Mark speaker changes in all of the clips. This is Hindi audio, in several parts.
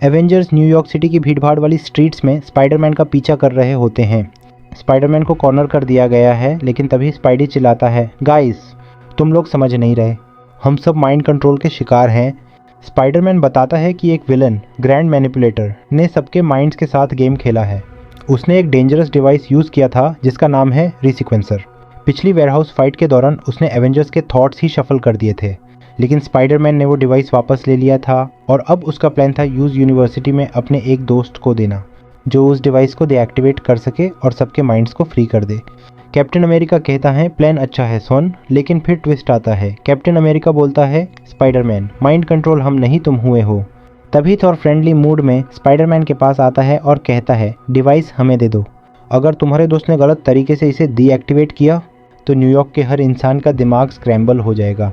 Speaker 1: एवेंजर्स न्यूयॉर्क सिटी की भीड़भाड़ वाली स्ट्रीट्स में स्पाइडरमैन का पीछा कर रहे होते हैं। स्पाइडरमैन को कॉर्नर कर दिया गया है, लेकिन तभी स्पाइडी चिल्लाता है, गाइस तुम लोग समझ नहीं रहे, हम सब माइंड कंट्रोल के शिकार हैं। स्पाइडरमैन बताता है कि एक विलन ग्रैंड मैनिपुलेटर ने सबके माइंड्स के साथ गेम खेला है। उसने एक डेंजरस डिवाइस यूज़ किया था जिसका नाम है रीसीक्वेंसर। पिछली वेयरहाउस फाइट के दौरान उसने एवेंजर्स के थॉट्स ही शफल कर दिए थे, लेकिन स्पाइडरमैन ने वो डिवाइस वापस ले लिया था और अब उसका प्लान था यूज़ यूनिवर्सिटी में अपने एक दोस्त को देना, जो उस डिवाइस को डीएक्टिवेट कर सके और सबके माइंड्स को फ्री कर दे। कैप्टन अमेरिका कहता है प्लान अच्छा है सोन, लेकिन फिर ट्विस्ट आता है। कैप्टन अमेरिका बोलता है, स्पाइडरमैन माइंड कंट्रोल हम नहीं तुम हुए हो। तभी थॉर फ्रेंडली मूड में स्पाइडरमैन के पास आता है और कहता है, डिवाइस हमें दे दो। अगर तुम्हारे दोस्त ने गलत तरीके से इसे डीएक्टिवेट किया तो न्यूयॉर्क के हर इंसान का दिमाग स्क्रैम्बल हो जाएगा।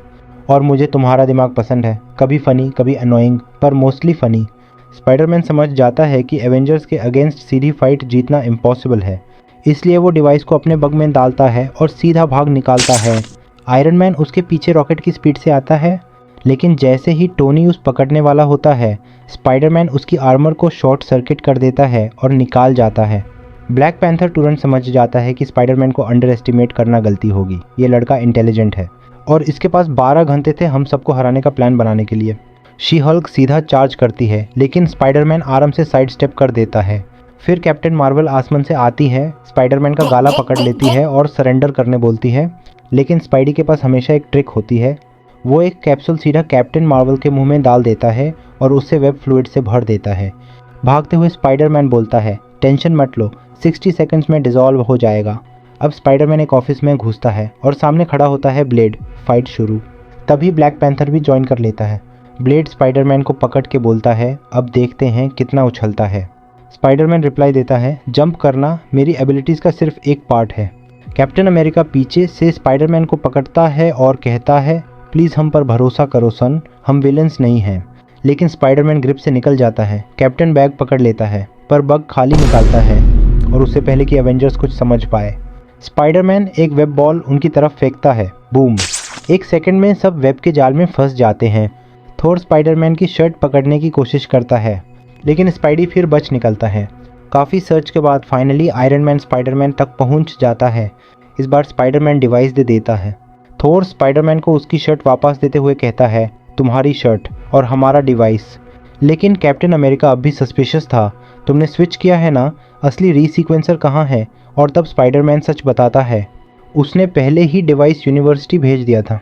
Speaker 1: और मुझे तुम्हारा दिमाग पसंद है, कभी फ़नी कभी अनोइंग, पर मोस्टली फ़नी। स्पाइडरमैन समझ जाता है कि एवेंजर्स के अगेंस्ट सीधी फाइट जीतना इम्पॉसिबल है, इसलिए वो डिवाइस को अपने बग में डालता है और सीधा भाग निकालता है। आयरन मैन उसके पीछे रॉकेट की स्पीड से आता है, लेकिन जैसे ही टोनी उस पकड़ने वाला होता है, स्पाइडरमैन उसकी आर्मर को शॉर्ट सर्किट कर देता है और निकाल जाता है। ब्लैक पैंथर तुरंत समझ जाता है कि स्पाइडरमैन को अंडर एस्टिमेट करना गलती होगी, ये लड़का इंटेलिजेंट है और इसके पास 12 घंटे थे हम सबको हराने का प्लान बनाने के लिए। शी हल्क सीधा चार्ज करती है, लेकिन स्पाइडरमैन आराम से साइड स्टेप कर देता है। फिर कैप्टन मार्वल आसमान से आती है, स्पाइडरमैन का गाला पकड़ लेती है और सरेंडर करने बोलती है, लेकिन स्पाइडी के पास हमेशा एक ट्रिक होती है। वो एक कैप्सूल सीधा कैप्टन मार्वल के मुंह में डाल देता है और उससे वेब फ्लूइड से भर देता है। भागते हुए स्पाइडरमैन बोलता है, टेंशन मत लो, 60 सेकंड्स में डिसॉल्व हो जाएगा। अब स्पाइडरमैन एक ऑफिस में घुसता है और सामने खड़ा होता है ब्लेड। फाइट शुरू। तभी ब्लैक पैंथर भी ज्वाइन कर लेता है। ब्लेड स्पाइडरमैन को पकड़ के बोलता है, अब देखते हैं कितना उछलता है। स्पाइडरमैन रिप्लाई देता है, जंप करना मेरी एबिलिटीज़ का सिर्फ एक पार्ट है। कैप्टन अमेरिका पीछे से स्पाइडरमैन को पकड़ता है और कहता है, प्लीज़ हम पर भरोसा करो सन, हम विलेंस नहीं हैं। लेकिन स्पाइडरमैन ग्रिप से निकल जाता है। कैप्टन बैग पकड़ लेता है, पर बग खाली निकालता है और उससे पहले कि एवेंजर्स कुछ समझ पाए, स्पाइडरमैन एक वेब बॉल उनकी तरफ फेंकता है। बूम! एक सेकंड में सब वेब के जाल में फंस जाते हैं। थोर स्पाइडरमैन की शर्ट पकड़ने की कोशिश करता है, लेकिन स्पाइडी फिर बच निकलता है। काफ़ी सर्च के बाद फाइनली आयरन मैन स्पाइडरमैन तक पहुंच जाता है। इस बार स्पाइडरमैन डिवाइस दे देता है। थोर स्पाइडरमैन को उसकी शर्ट वापस देते हुए कहता है, तुम्हारी शर्ट और हमारा डिवाइस। लेकिन कैप्टन अमेरिका अब भी सस्पिशियस था। तुमने स्विच किया है ना, असली रीसीक्वेंसर कहाँ है? और तब स्पाइडरमैन सच बताता है, उसने पहले ही डिवाइस यूनिवर्सिटी भेज दिया था।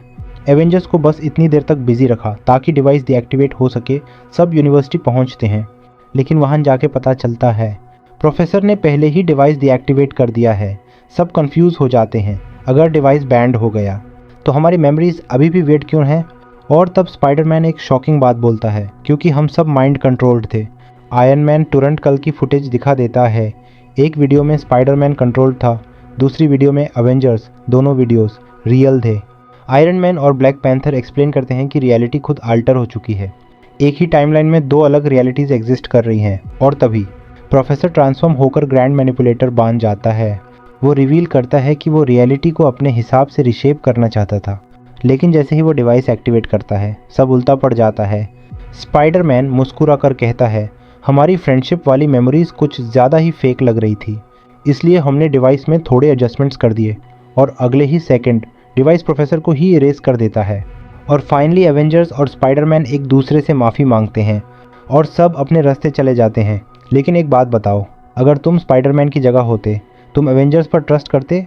Speaker 1: एवेंजर्स को बस इतनी देर तक बिजी रखा ताकि डिवाइस डीएक्टिवेट हो सके। सब यूनिवर्सिटी पहुंचते हैं, लेकिन वहां जाके पता चलता है प्रोफेसर ने पहले ही डिवाइस डीएक्टिवेट कर दिया है। सब कंफ्यूज हो जाते हैं, अगर डिवाइस बैंड हो गया तो हमारी मेमोरीज अभी भी वेट क्यों हैं? और तब स्पाइडरमैन एक शॉकिंग बात बोलता है, क्योंकि हम सब माइंड कंट्रोल्ड थे। आयरन मैन तुरंत कल की फुटेज दिखा देता है। एक वीडियो में स्पाइडरमैन कंट्रोल्ड था, दूसरी वीडियो में अवेंजर्स। दोनों वीडियोस रियल थे। आयरन मैन और ब्लैक पैंथर एक्सप्लेन करते हैं कि रियलिटी खुद अल्टर हो चुकी है। एक ही टाइमलाइन में दो अलग रियलिटीज़ एग्जिस्ट कर रही हैं। और तभी प्रोफेसर ट्रांसफॉर्म होकर ग्रैंड मैनिपुलेटर बन जाता है। वो रिवील करता है कि वो रियलिटी को अपने हिसाब से रिशेप करना चाहता था, लेकिन जैसे ही वो डिवाइस एक्टिवेट करता है सब उल्टा पड़ जाता है। स्पाइडरमैन मुस्कुरा कर कहता है, हमारी फ्रेंडशिप वाली मेमोरीज कुछ ज़्यादा ही फेक लग रही थी, इसलिए हमने डिवाइस में थोड़े एडजस्टमेंट्स कर दिए। और अगले ही सेकंड डिवाइस प्रोफेसर को ही इरेज कर देता है। और फाइनली एवेंजर्स और स्पाइडरमैन एक दूसरे से माफ़ी मांगते हैं और सब अपने रास्ते चले जाते हैं। लेकिन एक बात बताओ, अगर तुम स्पाइडरमैन की जगह होते, तुम एवेंजर्स पर ट्रस्ट करते